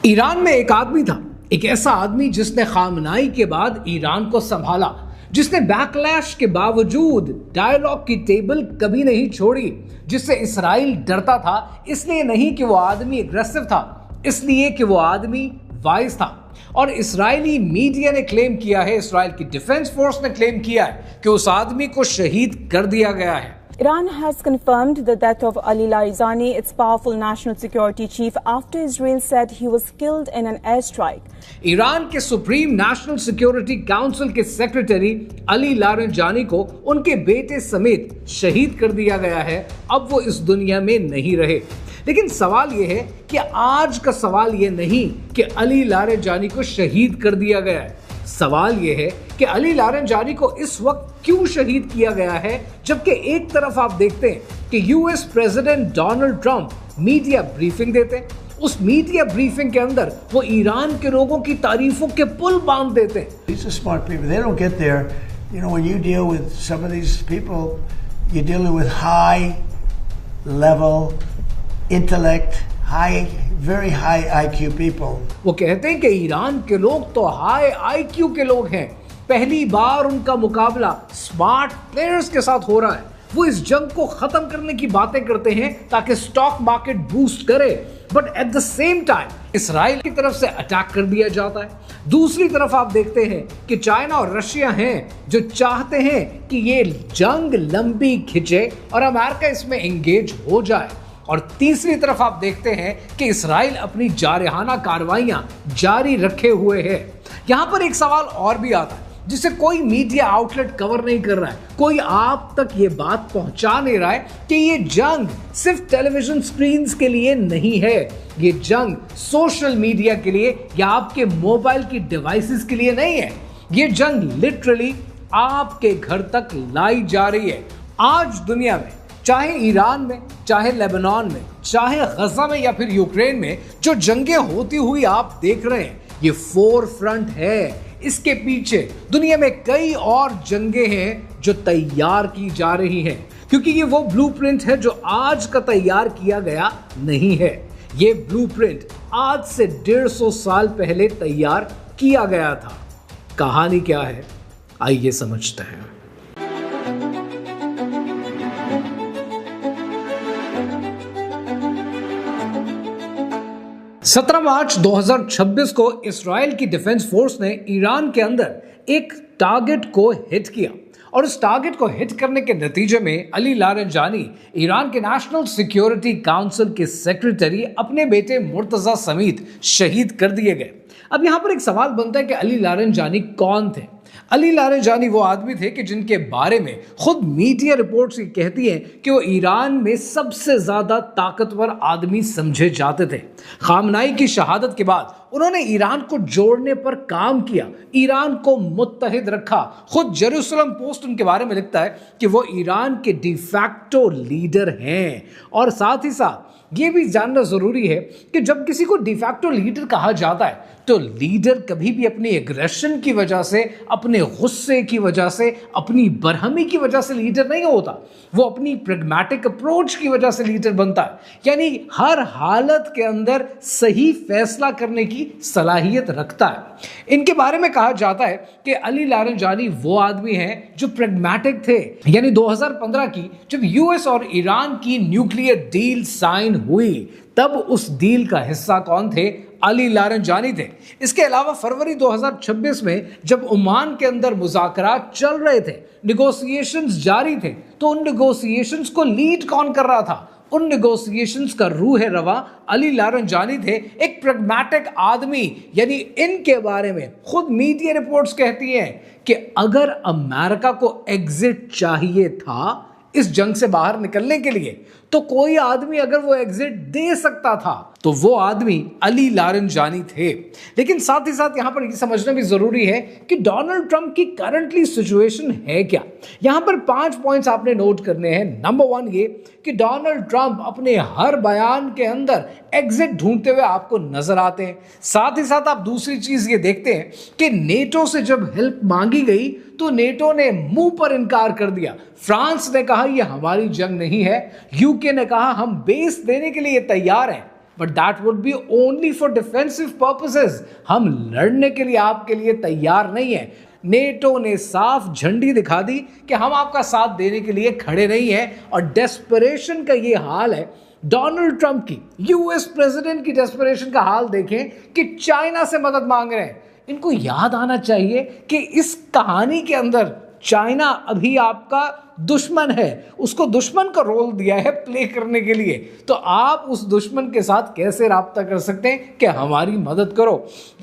Iran में एक आदमी था, एक ऐसा आदमी जिसने खामनाई के बाद ईरान को संभाला, जिसने बैकलैश के बावजूद डायलॉग की टेबल कभी नहीं छोड़ी, जिससे इसराइल डरता था। इसलिए नहीं कि वो आदमी एग्रेसिव था, इसलिए कि वो आदमी वाइज था। और इजरायली मीडिया ने क्लेम किया है, इसराइल की डिफेंस फोर्स ने क्लेम किया है कि उस आदमी को शहीद कर दिया गया है। Iran has confirmed the death of Ali Larijani, its powerful national security chief, after Israel said he was killed in an airstrike. Iran के सुप्रीम नेशनल सिक्योरिटी काउंसिल के सेक्रेटरी अली लारंजानी को उनके बेटे समेत शहीद कर दिया गया है। अब वो इस दुनिया में नहीं रहे। लेकिन सवाल ये है कि आज का सवाल ये नहीं कि अली लारंजानी को शहीद कर दिया गया है। सवाल यह है कि अली लारंजानी को इस वक्त क्यों शहीद किया गया है, जबकि एक तरफ आप देखते हैं कि US president Donald Trump media briefing देते हैं। उस मीडिया ब्रीफिंग के अंदर वो ईरान के लोगों की तारीफों के पुल बांध देते हैं। These are smart people. They don't get there. You know, when you deal with some of these people, you're dealing with high level intellect, very high IQ people. वो कहते हैं कि ईरान के लोग तो हाई आईक्यू के लोग हैं। पहली बार उनका मुकाबला स्मार्ट प्लेयर्स के साथ हो रहा है। वो इस जंग को खत्म करने की बातें करते हैं ताकि स्टॉक मार्केट बूस्ट करे, but at the same time Israel की तरफ से अटैक कर दिया जाता है। दूसरी तरफ आप देखते हैं कि चाइना और रशिया हैं जो चाहते हैं कि ये जंग लंबी खिंचे और अमेरिका इसमें एंगेज हो जाए। और तीसरी तरफ आप देखते हैं कि इसराइल अपनी जारहाना कार्रवाइयां जारी रखे हुए है। यहां पर एक सवाल और भी आता है जिसे कोई मीडिया आउटलेट कवर नहीं कर रहा है, कोई आप तक ये बात पहुंचा नहीं रहा है कि ये जंग सिर्फ टेलीविजन स्क्रीन के लिए नहीं है, ये जंग सोशल मीडिया के लिए या आपके मोबाइल की डिवाइसेस के लिए नहीं है। ये जंग लिटरली आपके घर तक लाई जा रही है। आज दुनिया में, चाहे ईरान में, चाहे लेबनान में, चाहे गजा में या फिर यूक्रेन में, जो जंगें होती हुई आप देख रहे हैं, ये फोर फ्रंट है। इसके पीछे दुनिया में कई और जंगें हैं जो तैयार की जा रही हैं, क्योंकि ये वो ब्लूप्रिंट है जो आज का तैयार किया गया नहीं है। ये ब्लूप्रिंट आज से 150 साल पहले तैयार किया गया था। कहानी क्या है, आइए समझते हैं। 17 मार्च 2026 को इसराइल की डिफेंस फोर्स ने ईरान के अंदर एक टारगेट को हिट किया और उस टारगेट को हिट करने के नतीजे में अली लारंजानी, ईरान के नेशनल सिक्योरिटी काउंसिल के सेक्रेटरी, अपने बेटे मुर्तजा समेत शहीद कर दिए गए। अब यहां पर एक सवाल बनता है कि अली लारंजानी कौन थे? अली लारंजानी वो आदमी थे कि जिनके बारे में खुद मीडिया रिपोर्ट्स कहती हैं कि वो ईरान में सबसे ज्यादा ताकतवर आदमी समझे जाते थे। खामनाई की शहादत के बाद उन्होंने ईरान को जोड़ने पर काम किया, ईरान को मुत्तहिद रखा। खुद जेरूसलम पोस्ट उनके बारे में लिखता है कि वो ईरान के डिफैक्टो लीडर हैं। और साथ ही साथ ये भी जानना जरूरी है कि जब किसी को डिफैक्टो लीडर कहा जाता है तो लीडर कभी भी अपनी एग्रेशन की वजह से, अपने गुस्से की वजह से, अपनी बरहमी की वजह से लीडर नहीं होता। वो अपनी प्रैग्मैटिक अप्रोच की वजह से लीडर बनता है, यानी हर हालत के अंदर सही फैसला करने की सलाहियत रखता है। इनके बारे में कहा जाता है कि अली लारंजानी वो आदमी हैं जो प्रैग्मैटिक थे। यानी 2015 की जब यूएस और ईरान की न्यूक्लियर डील साइन हुई, तब उस डील का हिस्सा कौन थे? अली लारंजानी थे। इसके अलावा फरवरी 2026 में जब ओमान के अंदर मुज़ाकरात चल रहे थे, निगोशिएशंस जारी थे, तो उन निगोशिएशंस को लीड कौन कर रहा था? उन निगोशिएशंस का रूह रवा अली लारंजानी थे, एक प्रैग्मैटिक आदमी। यानी इनके बारे में खुद मीडिया रिपोर्ट्स कहती हैं कि अगर अमेरिका को एग्जिट चाहिए था इस जंग से बाहर निकलने के लिए, तो कोई आदमी अगर वो एग्जिट दे सकता था तो वो आदमी अली लारंजानी थे। लेकिन साथ ही साथ यहां पर ये समझना भी जरूरी है कि डोनाल्ड ट्रंप की करंटली सिचुएशन है क्या। यहां पर 5 पॉइंट्स आपने नोट करने हैं। नंबर 1 ये कि डोनाल्ड ट्रंप अपने हर बयान के अंदर एग्जिट ढूंढते हुए आपको नजर आते हैं। साथ ही साथ आप दूसरी चीज ये देखते हैं कि नेटो से जब हेल्प मांगी गई तो नेटो ने मुंह पर इनकार कर दिया। फ्रांस ने कहा यह हमारी जंग नहीं है, यूके ने कहा हम बेस देने के लिए तैयार हैं। But that would be only for defensive purposes. हम लड़ने के लिए आपके लिए तैयार नहीं है। नेटो ने साफ झंडी दिखा दी कि हम आपका साथ देने के लिए खड़े नहीं हैं, और डेस्परेशन का ये हाल है डोनाल्ड ट्रंप की, यूएस प्रेसिडेंट की डेस्परेशन का हाल देखें कि चाइना से मदद मांग रहे हैं। इनको याद आना चाहिए कि इस कहानी के अंदर चाइना अभी आपका दुश्मन है, उसको दुश्मन का रोल दिया है प्ले करने के लिए। तो आप उस दुश्मन के साथ कैसे राब्ता कर सकते हैं कि हमारी मदद करो।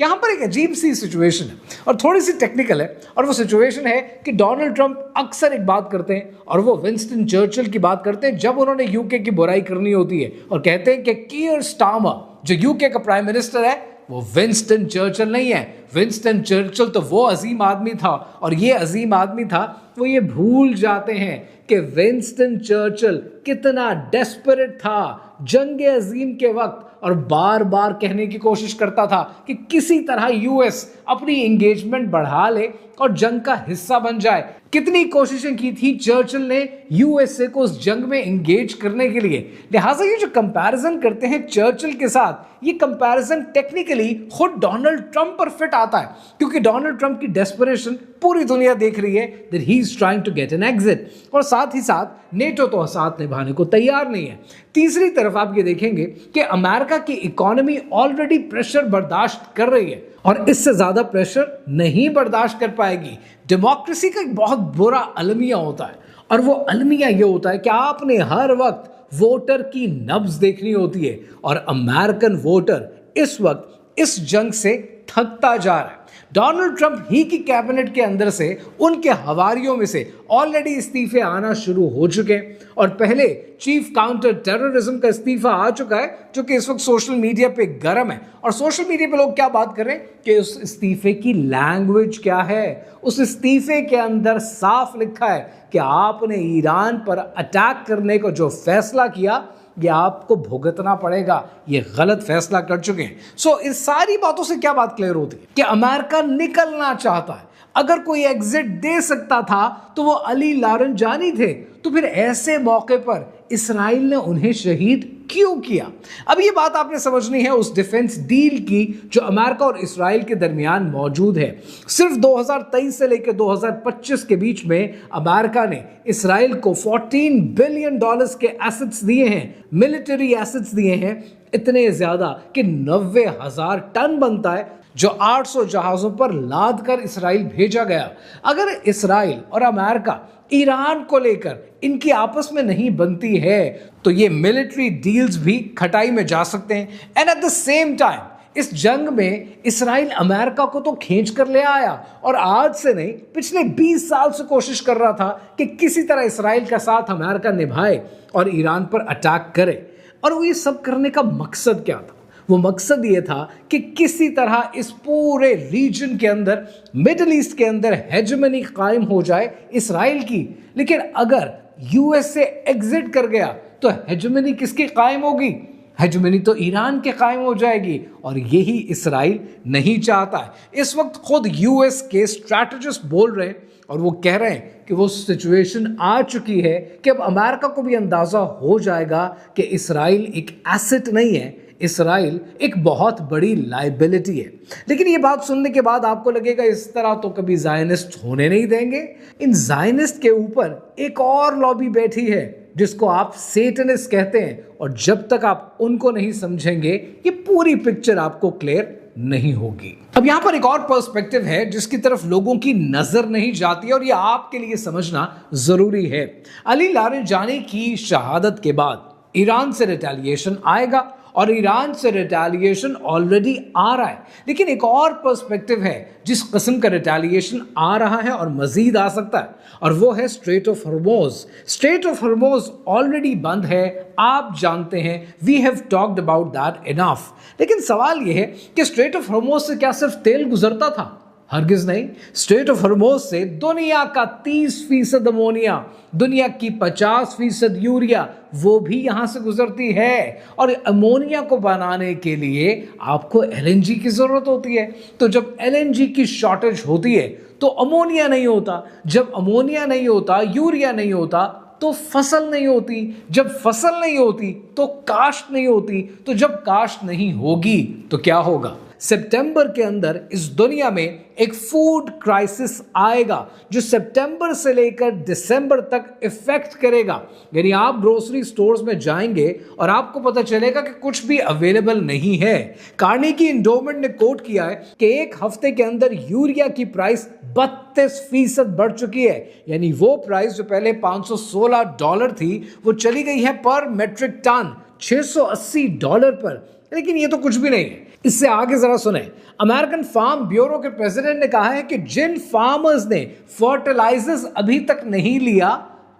यहां पर एक अजीब सी सिचुएशन है और थोड़ी सी टेक्निकल है, और वो सिचुएशन है कि डोनाल्ड ट्रंप अक्सर एक बात करते हैं और वो विंस्टन चर्चिल की बात करते हैं जब उन्होंने यूके की बुराई करनी होती है, और कहते हैं कि कीयर स्टारमर जो यूके का प्राइम मिनिस्टर है वो विंस्टन चर्चिल नहीं है। विंस्टन चर्चिल तो वो अजीम आदमी था, और ये अजीम आदमी था, वो ये भूल जाते हैं कि विंस्टन चर्चिल कितना डेस्परेट था जंग अजीम के वक्त, और बार बार कहने की कोशिश करता था कि किसी तरह यूएस अपनी एंगेजमेंट बढ़ा ले और जंग का हिस्सा बन जाए। कितनी कोशिशें की थी चर्चिल ने यूएसए को उस जंग में एंगेज करने के लिए। लिहाजा ये जो कंपैरिजन करते हैं चर्चिल के साथ, ये कंपैरिजन टेक्निकली खुद डोनाल्ड ट्रंप पर फिट आता है, क्योंकि डोनाल्ड ट्रंप की डेस्परेशन पूरी दुनिया देख रही है that he is trying to get an exit, और साथ ही साथ नेटो तो साथ निभाने को तैयार नहीं है। तीसरी तरफ आप ये देखेंगे कि अमेरिका की इकोनॉमी ऑलरेडी प्रेशर बर्दाश्त कर रही है, और इससे ज्यादा प्रेशर नहीं बर्दाश्त कर पाएगी। डेमोक्रेसी का एक बहुत बुरा अलमिया होता है, और वो अलमिया ये होता है कि आपने हर वक्त वोटर की नब्ज देखनी होती है, और अमेरिकन वोटर इस वक्त इस जंग से थकता जा रहा है। डोनाल्ड ट्रंप ही की कैबिनेट के अंदर से उनके हवारियों में से ऑलरेडी इस्तीफे आना शुरू हो चुके हैं, और पहले चीफ काउंटर टेररिज्म का इस्तीफा आ चुका है जो कि इस वक्त सोशल मीडिया पे गर्म है। और सोशल मीडिया पे लोग क्या बात कर रहे हैं कि उस इस्तीफे की लैंग्वेज क्या है। उस इस्तीफे के अंदर साफ लिखा है कि आपने ईरान पर अटैक करने को जो फैसला किया ये आपको भुगतना पड़ेगा, ये गलत फैसला कर चुके हैं। सो इस सारी बातों से क्या बात क्लियर होती है कि अमेरिका निकलना चाहता है। अगर कोई एग्जिट दे सकता था तो वो अली लारंजानी थे, तो फिर ऐसे मौके पर इस्राइल ने उन्हें शहीद क्यों किया। अब ये बात आपने समझनी है उस डिफेंस डील की जो अमेरिका और इस्राइल के दरमियान मौजूद है। सिर्फ 2023 से लेकर 2025 के बीच में अमेरिका ने इस्राइल को $14 बिलियन के एसेट्स दिए हैं, मिलिट्री एसेट्स दिए हैं, इतने ज्यादा कि 90,000 टन बनता है जो 800 जहाजों पर लाद कर इस्राइल भेजा गया। अगर इस्राइल और अमेरिका ईरान को लेकर इनकी आपस में नहीं बनती है तो ये मिलिट्री डील्स भी खटाई में जा सकते हैं। And at the same time इस जंग में इस्राइल अमेरिका को तो खींच कर ले आया, और आज से नहीं पिछले 20 साल से कोशिश कर रहा था कि किसी तरह इस्राइल का साथ अमेरिका निभाए और ईरान पर अटैक करे। और वो ये सब करने का मकसद क्या था? वो मकसद ये था कि किसी तरह इस पूरे रीजन के अंदर, मिडिल ईस्ट के अंदर हेजेमनी कायम हो जाए इस्राइल की। लेकिन अगर यूएस से एग्जिट कर गया तो हेजेमनी किसकी कायम होगी? हेजेमनी तो ईरान के कायम हो जाएगी, और यही इस्राइल नहीं चाहता है। इस वक्त खुद यूएस के स्ट्रैटेजिस्ट बोल रहे हैं और वो कह रहे हैं कि वो सिचुएशन आ चुकी है कि अब अमेरिका को भी अंदाजा हो जाएगा कि इस्राइल एक एसेट नहीं है, इस्राइल एक बहुत बड़ी लाइबिलिटी है। लेकिन ये बात सुनने के बाद आपको लगेगा इस तरह तो कभी ज़ायनिस्ट होने नहीं देंगे। इन ज़ायनिस्ट के ऊपर एक और लॉबी बैठी है जिसको आप सेटनिस्ट कहते हैं, और जब तक आप उनको नहीं समझेंगे ये पूरी पिक्चर आपको क्लियर नहीं होगी। अब यहां पर एक और पर्सपेक्टिव है जिसकी तरफ लोगों की नजर नहीं जाती, और ये आपके लिए समझना जरूरी है। अली लारंजानी की शहादत के बाद ईरान से रिटेलिएशन आएगा, और ईरान से रिटेलिएशन ऑलरेडी आ रहा है। लेकिन एक और पर्सपेक्टिव है जिस किस्म का रिटेलिएशन आ रहा है और मजीद आ सकता है, और वो है strait of Hormuz. Strait of Hormuz already बंद है, आप जानते हैं, we have talked about that enough. लेकिन सवाल ये है कि स्ट्रेट ऑफ हॉर्मुज़ से क्या सिर्फ तेल गुजरता था? हरगिज नहीं। स्ट्रेट ऑफ हॉर्मुज़ से दुनिया का 30% अमोनिया, दुनिया की 50% यूरिया, वो भी यहां से गुजरती है। और अमोनिया को बनाने के लिए आपको एलएनजी की जरूरत होती है। तो जब एलएनजी की शॉर्टेज होती है तो अमोनिया नहीं होता। जब अमोनिया नहीं होता, यूरिया नहीं होता, तो फसल नहीं होती, जब फसल नहीं होती तो काश्त नहीं होती, तो जब काश्त नहीं होगी तो क्या होगा? सितंबर के अंदर इस दुनिया में एक फूड क्राइसिस आएगा जो सितंबर से लेकर दिसंबर तक इफेक्ट करेगा। यानी आप ग्रोसरी स्टोर्स में जाएंगे और आपको पता चलेगा कि कुछ भी अवेलेबल नहीं है। कार्नेगी एंडोमेंट ने कोट किया है कि एक हफ्ते के अंदर यूरिया की प्राइस 32% बढ़ चुकी है। यानी वो प्राइस जो पहले $516 थी वो चली गई है पर मेट्रिक टन $680 पर। लेकिन ये तो कुछ भी नहीं है। इससे आगे जरा सुने, अमेरिकन फार्म ब्यूरो के प्रेसिडेंट ने कहा है कि जिन फार्मर्स ने फर्टिलाइजर्स अभी तक नहीं लिया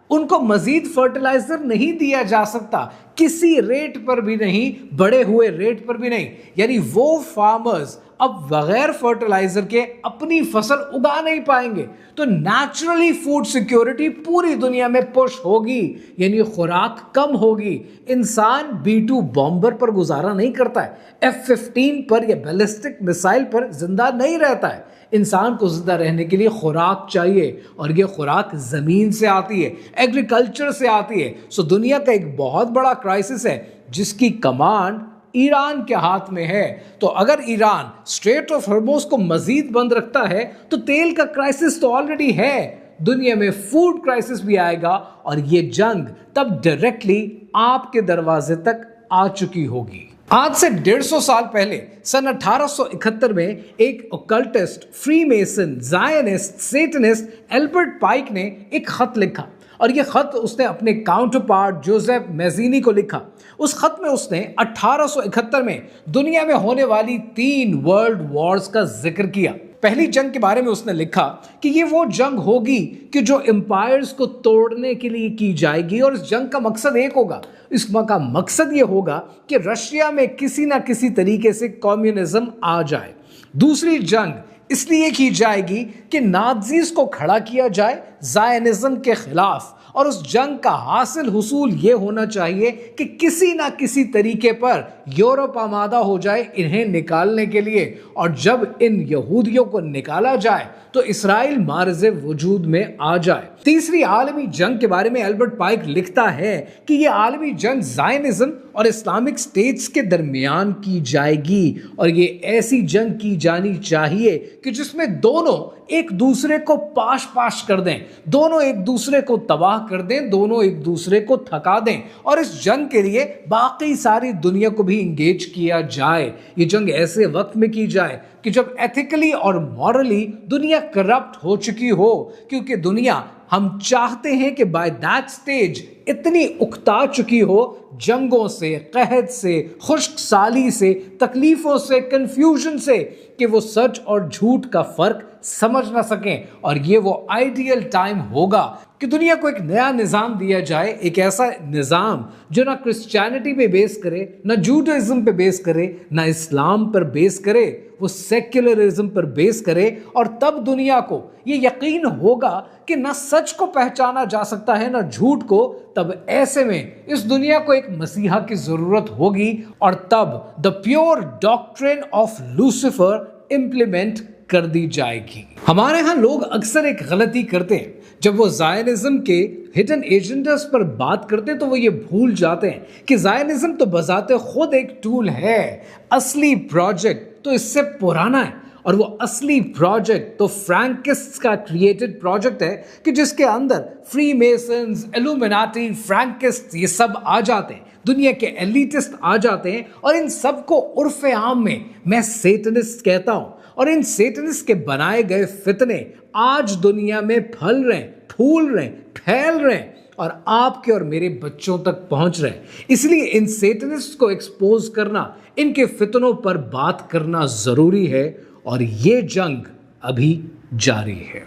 उनको मजीद फर्टिलाइजर नहीं दिया जा सकता, किसी रेट पर भी नहीं, बढ़े हुए रेट पर भी नहीं। यानी वो फार्मर्स अब बगैर फर्टिलाइजर के अपनी फसल उगा नहीं पाएंगे। तो नेचुरली फूड सिक्योरिटी पूरी दुनिया में पुश होगी, यानी खुराक कम होगी। इंसान B-2 बॉम्बर पर गुजारा नहीं करता है, F-15 पर या बैलिस्टिक मिसाइल पर जिंदा नहीं रहता है। इंसान को जिंदा रहने के लिए खुराक चाहिए और ये खुराक जमीन से आती है, एग्रीकल्चर से आती है। सो दुनिया का एक बहुत बड़ा क्राइसिस है जिसकी कमांड ईरान के हाथ में है। तो अगर ईरान स्ट्रेट ऑफ हॉर्मुज़ को मजीद बंद रखता है तो तेल का क्राइसिस तो ऑलरेडी है, दुनिया में फूड क्राइसिस भी आएगा और ये जंग तब डायरेक्टली आपके दरवाजे तक आ चुकी होगी। आज से 150 साल पहले सन 1871 में एक ओकल्टिस्ट, फ्रीमेसन, जायनिस्ट, सेटनिस्ट एल्बर्ट पाइक ने एक खत लिखा और ये खत उसने अपने काउंटरपार्ट जोसेफ मैज़ीनी को लिखा। उस खत में उसने 1871 में दुनिया में होने वाली 3 वर्ल्ड वॉर्स का जिक्र किया। पहली जंग के बारे में उसने लिखा कि ये वो जंग होगी कि जो एम्पायर्स को तोड़ने के लिए की जाएगी और इस जंग का मकसद एक होगा। इसका मकसद ये होगा कि रशिया में किसी ना किसी तरीके से कम्युनिज्म आ जाए। दूसरी जंग इसलिए की जाएगी कि नाज़ीज को खड़ा किया जाए ज़ायनिज़्म के खिलाफ, और उस जंग का हासिल हुसूल ये होना चाहिए कि किसी ना किसी तरीके पर यूरोप आमादा हो जाए इन्हें निकालने के लिए, और जब इन यहूदियों को निकाला जाए तो इसराइल मार्ज़े वजूद में आ जाए। तीसरी आलमी जंग के बारे में एल्बर्ट पाइक लिखता है कि यह आलमी जंग ज़ायनिज़्म और इस्लामिक स्टेट्स के दरमियान की जाएगी, और ये ऐसी जंग की जानी चाहिए कि जिसमें दोनों एक दूसरे को पाश पाश कर दें, दोनों एक दूसरे को तबाह कर दें, दोनों एक दूसरे को थका दें, और इस जंग के लिए बाकी सारी दुनिया को भी इंगेज किया जाए। ये जंग ऐसे वक्त में की जाए कि जब एथिकली और मॉरली दुनिया करप्ट हो चुकी हो, क्योंकि दुनिया हम चाहते हैं कि बाय दैट स्टेज इतनी उकता चुकी हो जंगों से, कहत से, खुश्क साली से, तकलीफों से, कंफ्यूजन से, कि वो सच और झूठ का फर्क समझ ना सकें। और ये वो आइडियल टाइम होगा कि दुनिया को एक नया निज़ाम दिया जाए, एक ऐसा निज़ाम जो ना क्रिश्चियनिटी पे बेस करे, ना जूडाइज्म पे बेस करे, ना इस्लाम पर बेस करे, वो सेक्युलरिज्म पर बेस करे। और तब दुनिया को ये यकीन होगा कि ना सच को पहचाना जा सकता है ना झूठ को। तब ऐसे में इस दुनिया को एक मसीहा की जरूरत होगी, और तब the pure doctrine of Lucifer implement कर दी जाएगी। हमारे यहाँ लोग अक्सर एक गलती करते हैं, जब वो ज़ायनिज़्म के हिडन एजेंडास पर बात करते हैं तो वो ये भूल जाते हैं कि ज़ायनिज़्म तो बजाते खुद एक टूल है, असली प्रोजेक्ट तो इससे पुराना है। और वो असली प्रोजेक्ट तो फ्रैंकिस्ट्स का क्रिएटेड प्रोजेक्ट है कि जिसके अंदर फ्रीमेसन्स, इल्यूमिनाटी, फ्रैंकिस्ट ये सब आ जाते हैं, दुनिया के एलिटिस्ट आ जाते हैं, और इन सब को उर्फ़े आम में मैं सेटनिस्ट कहता हूँ। और इन सेटनिस्ट के बनाए गए फितने आज दुनिया में फल रहे हैं, फूल रहे हैं, फैल रहे हैं, और आपके और मेरे बच्चों तक पहुंच रहे हैं। इसलिए इन सेटनिस्ट को एक्सपोज करना, इनके फितनों पर बात करना जरूरी है, और ये जंग अभी जारी है।